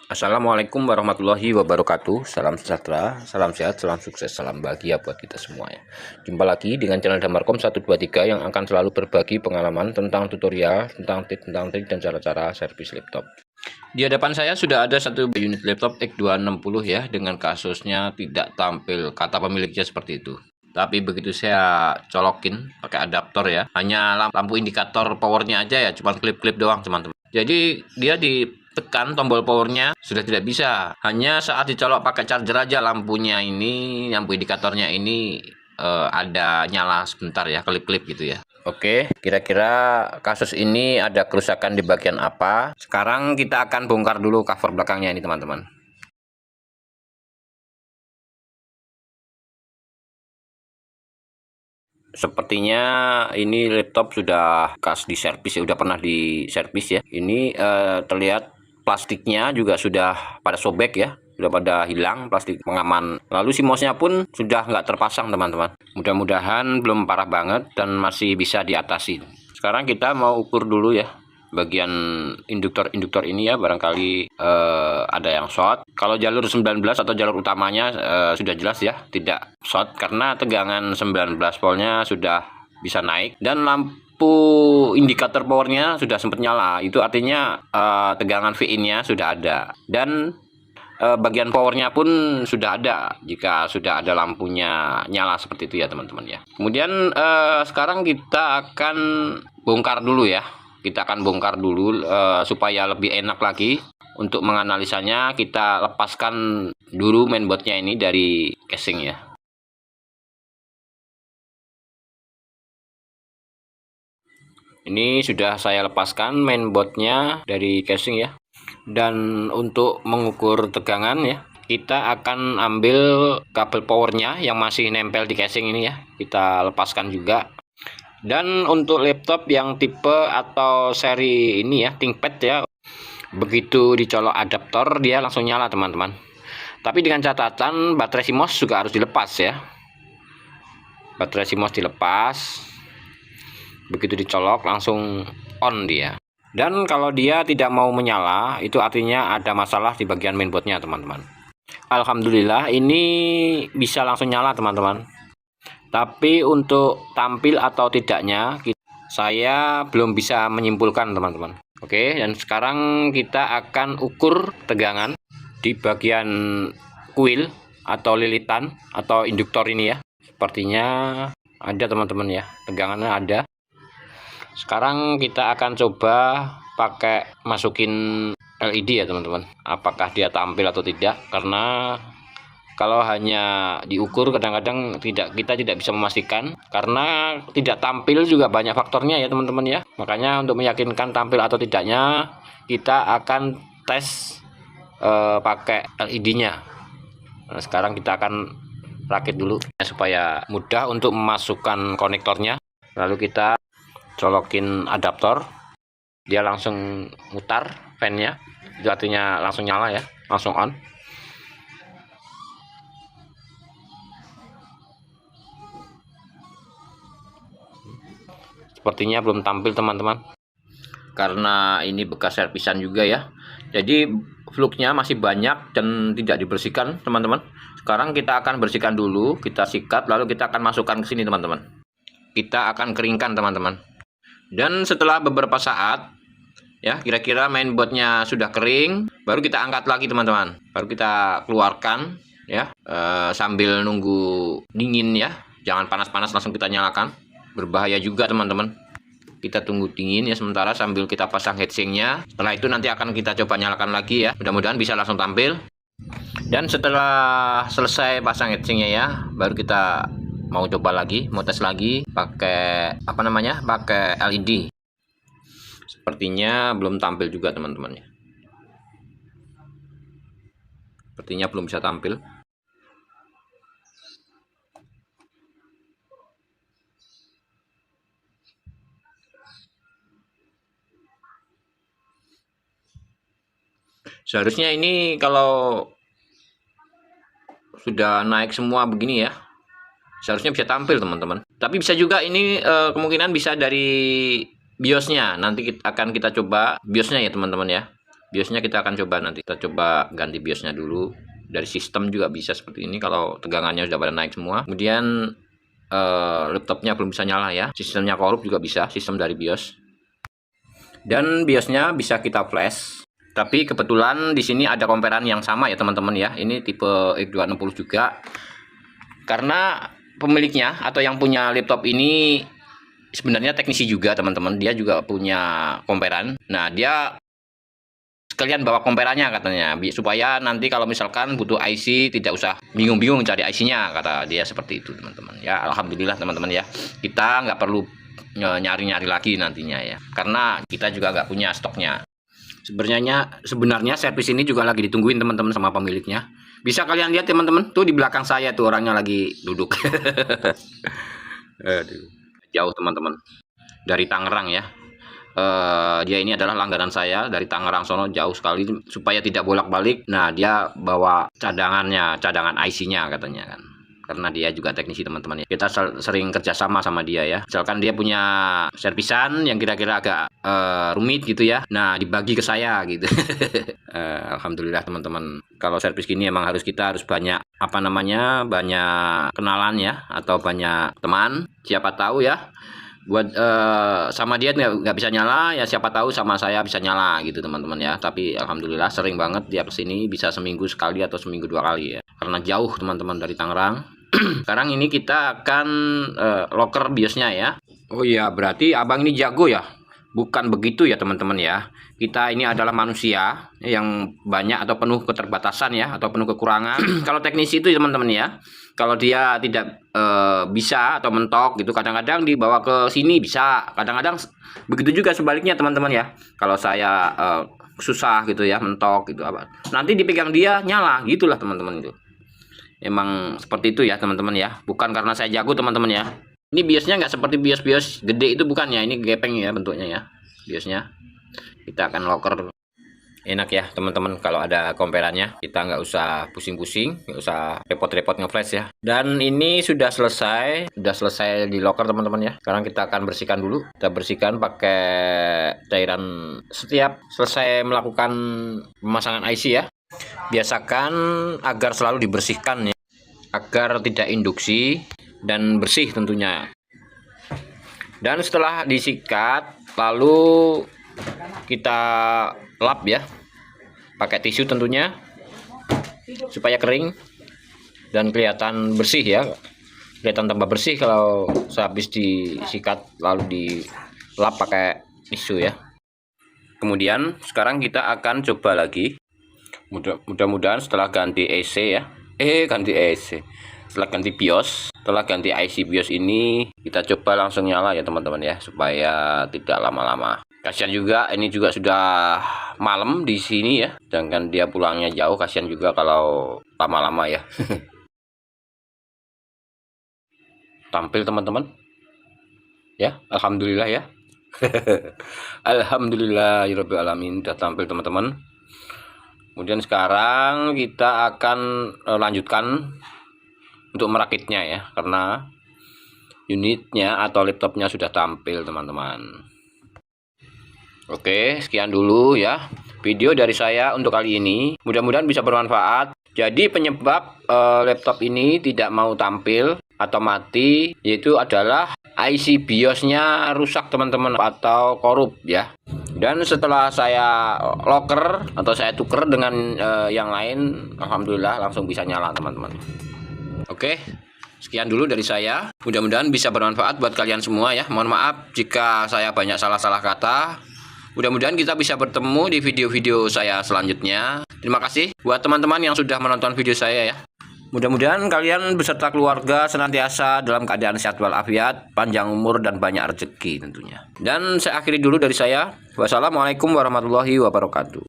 Assalamualaikum warahmatullahi wabarakatuh. Salam sejahtera, salam sehat, salam sukses, salam bahagia buat kita semuanya. Jumpa lagi dengan channel Damarkom 123 yang akan selalu berbagi pengalaman tentang tutorial, tentang trik dan cara-cara servis laptop. Di hadapan saya sudah ada satu unit laptop X260 ya, dengan kasusnya tidak tampil kata pemiliknya seperti itu. Tapi begitu saya colokin pakai adaptor ya, hanya lampu indikator powernya aja ya, cuma klip-klip doang teman-teman. Jadi dia ditekan tombol powernya sudah tidak bisa. Hanya saat dicolok pakai charger aja lampunya ini, lampu indikatornya ini ada nyala sebentar ya, klip-klip gitu ya. Oke, kira-kira kasus ini ada kerusakan di bagian apa? Sekarang kita akan bongkar dulu cover belakangnya ini teman-teman. Sepertinya ini laptop sudah kas diservis ya, udah pernah diservis ya. Ini terlihat plastiknya juga sudah pada sobek ya, sudah pada hilang plastik pengaman. Lalu si mouse-nya pun sudah nggak terpasang teman-teman. Mudah-mudahan belum parah banget dan masih bisa diatasi. Sekarang kita mau ukur dulu ya bagian induktor ini ya, barangkali ada yang short. Kalau jalur 19 atau jalur utamanya sudah jelas ya tidak short karena tegangan 19 voltnya sudah bisa naik dan lampu indikator powernya sudah sempat nyala. Itu artinya tegangan VIN-nya sudah ada dan bagian powernya pun sudah ada jika sudah ada lampunya nyala seperti itu ya teman-teman ya. Kemudian sekarang kita akan bongkar dulu ya. Kita akan bongkar dulu supaya lebih enak lagi untuk menganalisanya. Kita lepaskan dulu mainboardnya ini dari casing ya. Ini sudah saya lepaskan mainboardnya dari casing ya. Dan untuk mengukur tegangan ya, kita akan ambil kabel powernya yang masih nempel di casing ini ya. Kita lepaskan juga. Dan untuk laptop yang tipe atau seri ini ya, ThinkPad ya, begitu dicolok adaptor dia langsung nyala teman-teman. Tapi dengan catatan baterai CMOS juga harus dilepas ya. Baterai CMOS dilepas, begitu dicolok langsung on dia. Dan kalau dia tidak mau menyala, itu artinya ada masalah di bagian mainboardnya teman-teman. Alhamdulillah ini bisa langsung nyala teman-teman. Tapi untuk tampil atau tidaknya saya belum bisa menyimpulkan teman-teman. Oke, dan sekarang kita akan ukur tegangan di bagian kuil atau lilitan atau induktor ini ya. Sepertinya ada teman-teman ya, tegangannya ada. Sekarang kita akan coba pakai masukin LED ya teman-teman. Apakah dia tampil atau tidak, karena kalau hanya diukur kadang-kadang kita tidak bisa memastikan karena tidak tampil juga banyak faktornya ya teman-teman ya. Makanya untuk meyakinkan tampil atau tidaknya kita akan tes pakai LED-nya. Nah, sekarang kita akan rakit dulu supaya mudah untuk memasukkan konektornya. Lalu kita colokin adaptor, dia langsung mutar fan-nya, itu artinya langsung nyala ya, langsung on. Sepertinya belum tampil teman-teman, karena ini bekas servisan juga ya, jadi fluknya masih banyak dan tidak dibersihkan teman-teman. Sekarang kita akan bersihkan dulu, kita sikat lalu kita akan masukkan ke sini teman-teman. Kita akan keringkan teman-teman. Dan setelah beberapa saat ya, kira-kira mainboardnya sudah kering, baru kita angkat lagi teman-teman, baru kita keluarkan ya, sambil nunggu dingin ya, jangan panas-panas langsung kita nyalakan, berbahaya juga teman-teman. Kita tunggu dingin ya sementara sambil kita pasang heatsinknya. Setelah itu nanti akan kita coba nyalakan lagi ya, mudah-mudahan bisa langsung tampil. Dan setelah selesai pasang heatsinknya ya, baru kita mau coba lagi, mau tes lagi pakai pakai LED. Sepertinya belum tampil juga teman-teman ya. Sepertinya belum bisa tampil. Seharusnya ini kalau sudah naik semua begini ya, seharusnya bisa tampil teman-teman. Tapi bisa juga ini kemungkinan bisa dari BIOSnya. Nanti akan kita coba BIOSnya ya teman-teman ya. BIOSnya kita akan coba nanti. Kita coba ganti BIOSnya dulu. Dari sistem juga bisa seperti ini kalau tegangannya sudah pada naik semua. Kemudian laptopnya belum bisa nyala ya. Sistemnya korup juga bisa, sistem dari BIOS. Dan BIOSnya bisa kita flash. Tapi kebetulan di sini ada komperan yang sama ya teman-teman ya. Ini tipe X260 juga. Karena pemiliknya atau yang punya laptop ini sebenarnya teknisi juga teman-teman. Dia juga punya komperan. Nah, dia sekalian bawa komperannya katanya, supaya nanti kalau misalkan butuh IC tidak usah bingung-bingung cari IC-nya, kata dia seperti itu teman-teman ya. Alhamdulillah teman-teman ya, kita nggak perlu nyari-nyari lagi nantinya ya, karena kita juga nggak punya stoknya. Sebenarnya servis ini juga lagi ditungguin teman-teman sama pemiliknya. Bisa kalian lihat teman-teman, tuh di belakang saya tuh orangnya lagi duduk. Aduh, jauh teman-teman dari Tangerang ya. Dia ini adalah langganan saya dari Tangerang sono, jauh sekali, supaya tidak bolak-balik. Nah, dia bawa cadangan IC-nya katanya kan, karena dia juga teknisi teman-teman ya. Kita sering kerjasama sama dia ya. Misalkan dia punya servisan yang kira-kira agak rumit gitu ya, nah dibagi ke saya gitu. Alhamdulillah teman-teman, kalau servis gini emang kita harus banyak banyak kenalan ya, atau banyak teman. Siapa tahu ya, buat sama dia nggak bisa nyala ya, siapa tahu sama saya bisa nyala gitu teman-teman ya. Tapi alhamdulillah sering banget dia kesini, bisa seminggu sekali atau seminggu 2 kali ya, karena jauh teman-teman dari Tangerang. Sekarang ini kita akan locker BIOSnya ya. Oh iya, berarti abang ini jago ya? Bukan begitu ya teman-teman ya. Kita ini adalah manusia yang banyak atau penuh keterbatasan ya, atau penuh kekurangan. Kalau teknisi itu teman-teman ya, kalau dia tidak bisa atau mentok gitu, kadang-kadang dibawa ke sini bisa, kadang-kadang begitu juga sebaliknya teman-teman ya. Kalau saya susah gitu ya, mentok gitu apa, nanti dipegang dia nyala gitulah teman-teman itu. Emang seperti itu ya teman-teman ya, bukan karena saya jago teman-teman ya. Ini BIOSnya nggak seperti BIOS gede itu, bukan ya, ini gepeng ya bentuknya ya BIOSnya. Kita akan locker. Enak ya teman-teman kalau ada komperannya, kita nggak usah pusing-pusing, nggak usah repot-repot ngeflash ya. Dan ini sudah selesai di locker teman-teman ya. Sekarang kita akan bersihkan dulu. Kita bersihkan pakai cairan setiap selesai melakukan pemasangan IC ya. Biasakan agar selalu dibersihkan ya, agar tidak induksi dan bersih tentunya. Dan setelah disikat, lalu kita lap ya, pakai tisu tentunya, supaya kering dan kelihatan bersih ya, kelihatan tambah bersih kalau sehabis disikat lalu dilap pakai tisu ya. Kemudian sekarang kita akan coba lagi, mudah-mudahan setelah ganti EC ya, setelah ganti BIOS, setelah ganti IC BIOS ini, kita coba langsung nyala ya teman-teman ya, supaya tidak lama-lama. Kasihan juga, ini juga sudah malam di sini ya, sedangkan dia pulangnya jauh, kasihan juga kalau lama-lama ya. Tampil teman-teman ya, alhamdulillah ya. Alhamdulillahirabbil alamin, udah tampil teman-teman. Kemudian sekarang kita akan lanjutkan untuk merakitnya ya, karena unitnya atau laptopnya sudah tampil teman-teman. Oke, sekian dulu ya video dari saya untuk kali ini, mudah-mudahan bisa bermanfaat. Jadi penyebab laptop ini tidak mau tampil atau mati yaitu adalah IC BIOS-nya rusak teman-teman, atau korup ya. Dan setelah saya locker atau saya tuker dengan yang lain, alhamdulillah langsung bisa nyala teman-teman. Oke, sekian dulu dari saya, mudah-mudahan bisa bermanfaat buat kalian semua ya. Mohon maaf jika saya banyak salah-salah kata. Mudah-mudahan kita bisa bertemu di video-video saya selanjutnya. Terima kasih buat teman-teman yang sudah menonton video saya ya. Mudah-mudahan kalian beserta keluarga senantiasa dalam keadaan sehat walafiat, panjang umur dan banyak rezeki tentunya. Dan saya akhiri dulu dari saya. Wassalamualaikum warahmatullahi wabarakatuh.